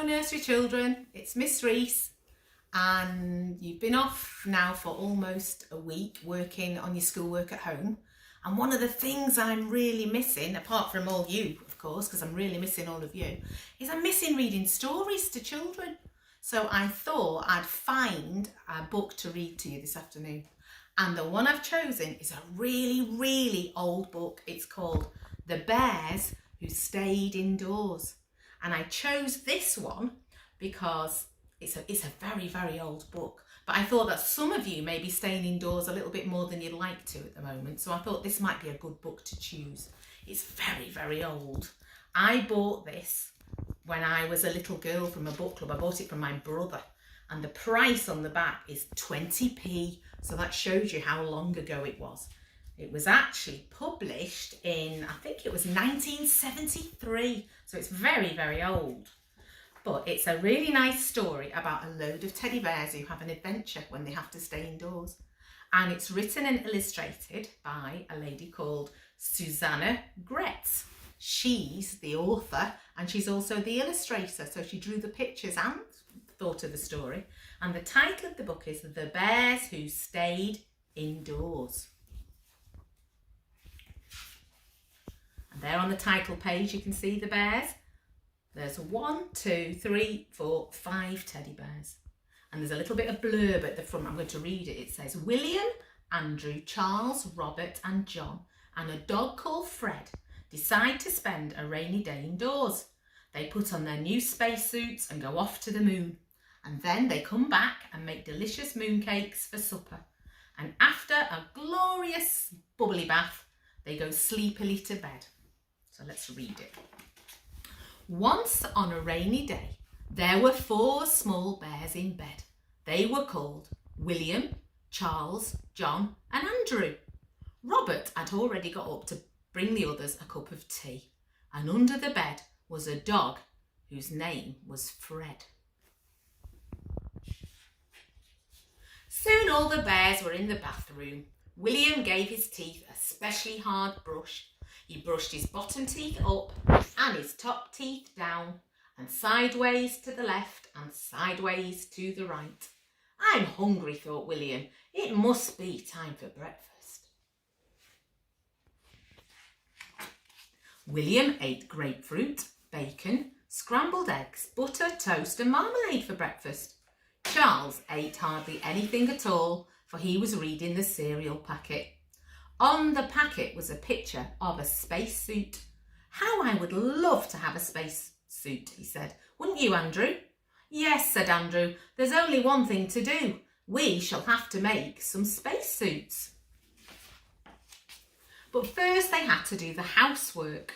nursery children, it's Miss Reese, and you've been off now for almost a week working on your schoolwork at home. And one of the things I'm really missing, apart from all you, of course, because I'm really missing all of you, is I'm missing reading stories to children. So I thought I'd find a book to read to you this afternoon. And the one I've chosen is a really, really old book. It's called The Bears Who Stayed Indoors. And I chose this one because it's a very, very old book. But I thought that some of you may be staying indoors a little bit more than you'd like to at the moment. So I thought this might be a good book to choose. It's very, very old. I bought this when I was a little girl from a book club. I bought it from my brother. And the price on the back is 20p. So that shows you how long ago it was. It was actually published in, I think it was 1973. So it's very, very old. But it's a really nice story about a load of teddy bears who have an adventure when they have to stay indoors. And it's written and illustrated by a lady called Susanna Gretz. She's the author and she's also the illustrator. So she drew the pictures and thought of the story. And the title of the book is The Bears Who Stayed Indoors. And there on the title page you can see the bears. There's 1, 2, 3, 4, 5 teddy bears. And there's a little bit of blurb at the front. I'm going to read it. It says, William, Andrew, Charles, Robert and John and a dog called Fred decide to spend a rainy day indoors. They put on their new spacesuits and go off to the moon. And then they come back and make delicious mooncakes for supper. And after a glorious bubbly bath, they go sleepily to bed. So let's read it. Once on a rainy day, there were 4 small bears in bed. They were called William, Charles, John and Andrew. Robert had already got up to bring the others a cup of tea. And under the bed was a dog whose name was Fred. Soon all the bears were in the bathroom. William gave his teeth a specially hard brush. He brushed his bottom teeth up and his top teeth down and sideways to the left and sideways to the right. I'm hungry, thought William. It must be time for breakfast. William ate grapefruit, bacon, scrambled eggs, butter, toast and marmalade for breakfast. Charles ate hardly anything at all, for he was reading the cereal packet. On the packet was a picture of a spacesuit. How I would love to have a spacesuit, he said. Wouldn't you, Andrew? Yes, said Andrew. There's only one thing to do. We shall have to make some spacesuits. But first they had to do the housework.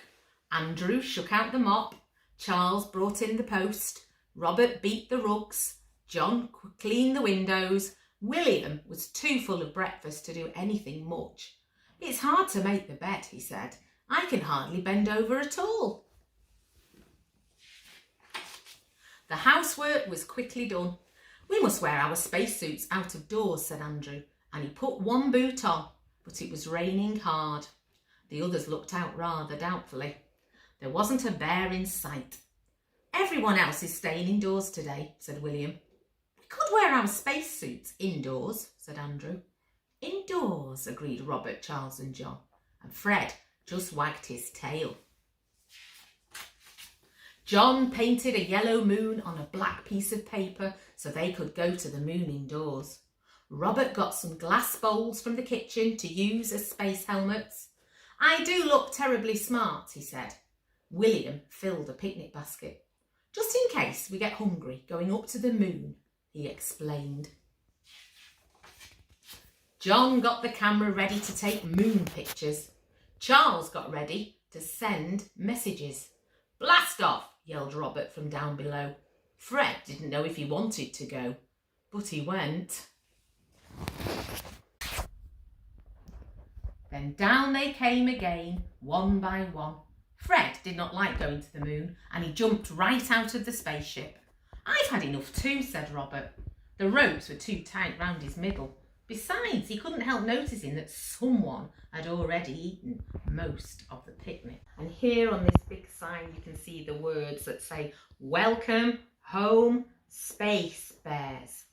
Andrew shook out the mop. Charles brought in the post. Robert beat the rugs. John cleaned the windows. William was too full of breakfast to do anything much. It's hard to make the bed, he said. I can hardly bend over at all. The housework was quickly done. We must wear our spacesuits out of doors, said Andrew, and he put one boot on, but it was raining hard. The others looked out rather doubtfully. There wasn't a bear in sight. Everyone else is staying indoors today, said William. We could wear our spacesuits indoors, said Andrew. Indoors, agreed Robert, Charles and John, and Fred just wagged his tail. John painted a yellow moon on a black piece of paper so they could go to the moon indoors. Robert got some glass bowls from the kitchen to use as space helmets. I do look terribly smart, he said. William filled a picnic basket. Just in case we get hungry going up to the moon, he explained. John got the camera ready to take moon pictures. Charles got ready to send messages. Blast off, yelled Robert from down below. Fred didn't know if he wanted to go, but he went. Then down they came again, one by one. Fred did not like going to the moon and he jumped right out of the spaceship. I've had enough too, said Robert. The ropes were too tight round his middle. Besides, he couldn't help noticing that someone had already eaten most of the picnic. And here on this big sign you can see the words that say, welcome Home Space Bears.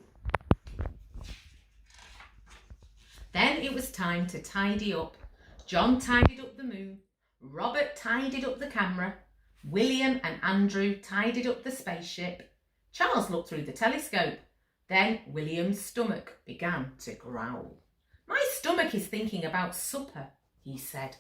Then it was time to tidy up. John tidied up the moon. Robert tidied up the camera. William and Andrew tidied up the spaceship. Charles looked through the telescope. Then William's stomach began to growl. "My stomach is thinking about supper," he said.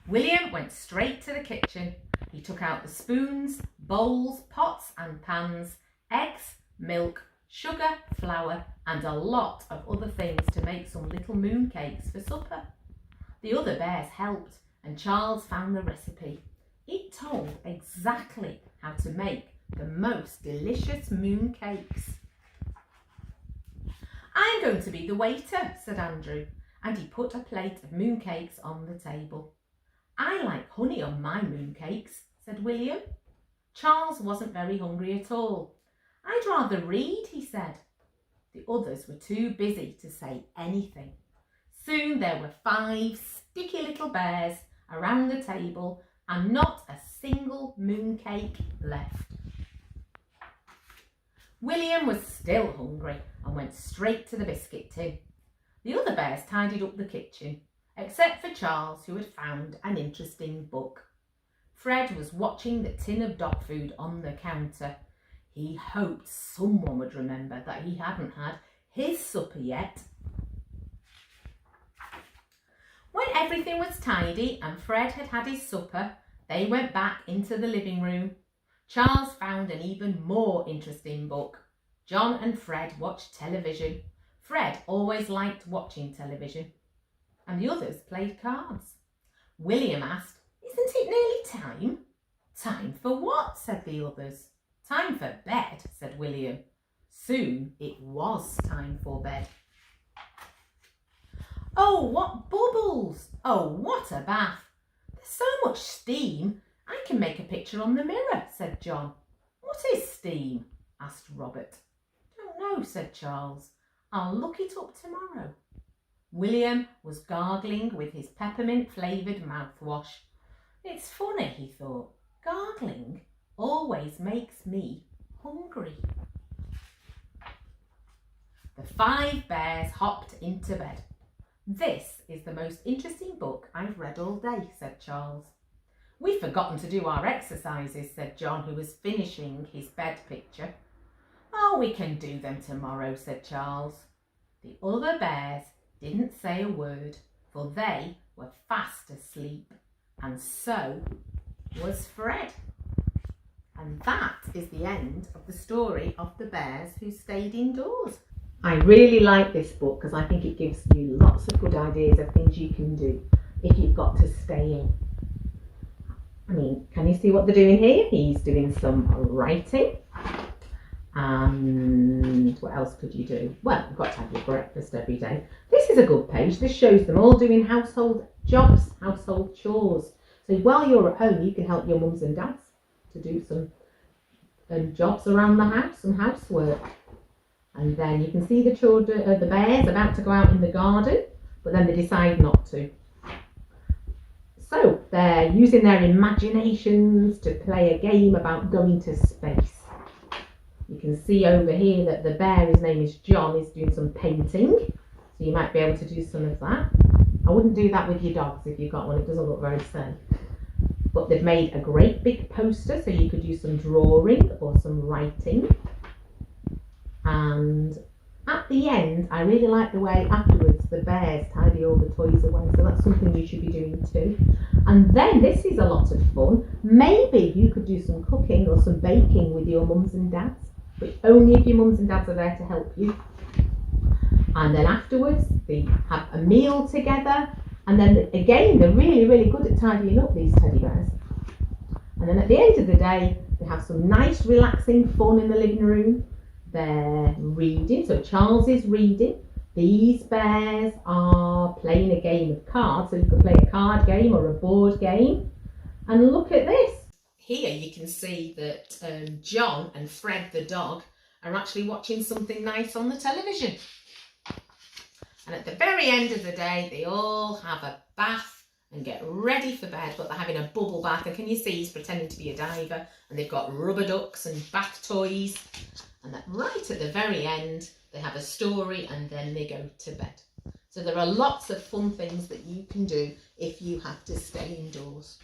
William went straight to the kitchen. He took out the spoons, bowls, pots and pans, eggs, milk, sugar, flour and a lot of other things to make some little moon cakes for supper. The other bears helped and Charles found the recipe. It told exactly how to make the most delicious moon cakes. "I'm going to be the waiter," said Andrew, and he put a plate of moon cakes on the table. "I like honey on my moon cakes," said William. Charles wasn't very hungry at all. "I'd rather read," he said. The others were too busy to say anything. Soon there were 5 sticky little bears around the table and not a single moon cake left. William was still hungry and went straight to the biscuit tin. The other bears tidied up the kitchen, except for Charles, who had found an interesting book. Fred was watching the tin of dog food on the counter. He hoped someone would remember that he hadn't had his supper yet. When everything was tidy and Fred had had his supper, they went back into the living room. Charles found an even more interesting book. John and Fred watched television. Fred always liked watching television. And the others played cards. William asked, "Isn't it nearly time?" "Time for what?" said the others. "Time for bed," said William. Soon it was time for bed. "Oh, what bubbles! Oh, what a bath! There's so much steam, I can make a picture on the mirror," said John. "What is steam?" asked Robert. "Don't know," said Charles. "I'll look it up tomorrow." William was gargling with his peppermint flavoured mouthwash. It's funny, he thought, gargling always makes me hungry. The 5 bears hopped into bed. "This is the most interesting book I've read all day," said Charles. "We've forgotten to do our exercises," said John, who was finishing his bed picture. "Oh, we can do them tomorrow," said Charles. The other bears didn't say a word, for they were fast asleep, and so was Fred. And that is the end of the story of the bears who stayed indoors. I really like this book because I think it gives you lots of good ideas of things you can do if you've got to stay in. I mean, can you see what they're doing here? He's doing some writing. And what else could you do? Well, you've got to have your breakfast every day. This is a good page. This shows them all doing household jobs, household chores. So while you're at home, you can help your mums and dads to do some jobs around the house, some housework. And then you can see the children, the bears about to go out in the garden, but then they decide not to. So they're using their imaginations to play a game about going to space. You can see over here that the bear, his name is John, is doing some painting. So you might be able to do some of that. I wouldn't do that with your dogs if you've got one, it doesn't look very safe. But they've made a great big poster, so you could do some drawing or some writing. And at the end, I really like the way afterwards the bears tidy all the toys away, so that's something you should be doing too. And then this is a lot of fun. Maybe you could do some cooking or some baking with your mums and dads, but only if your mums and dads are there to help you. And then afterwards they have a meal together, and then again they're really, really good at tidying up, these teddy bears. And then at the end of the day they have some nice relaxing fun in the living room. They're reading, so Charles is reading. These bears are playing a game of cards, so you can play a card game or a board game. And look at this. Here you can see that John and Fred the dog are actually watching something nice on the television. And at the very end of the day, they all have a bath and get ready for bed, but they're having a bubble bath. And can you see he's pretending to be a diver, and they've got rubber ducks and bath toys. And that right at the very end, they have a story and then they go to bed. So there are lots of fun things that you can do if you have to stay indoors.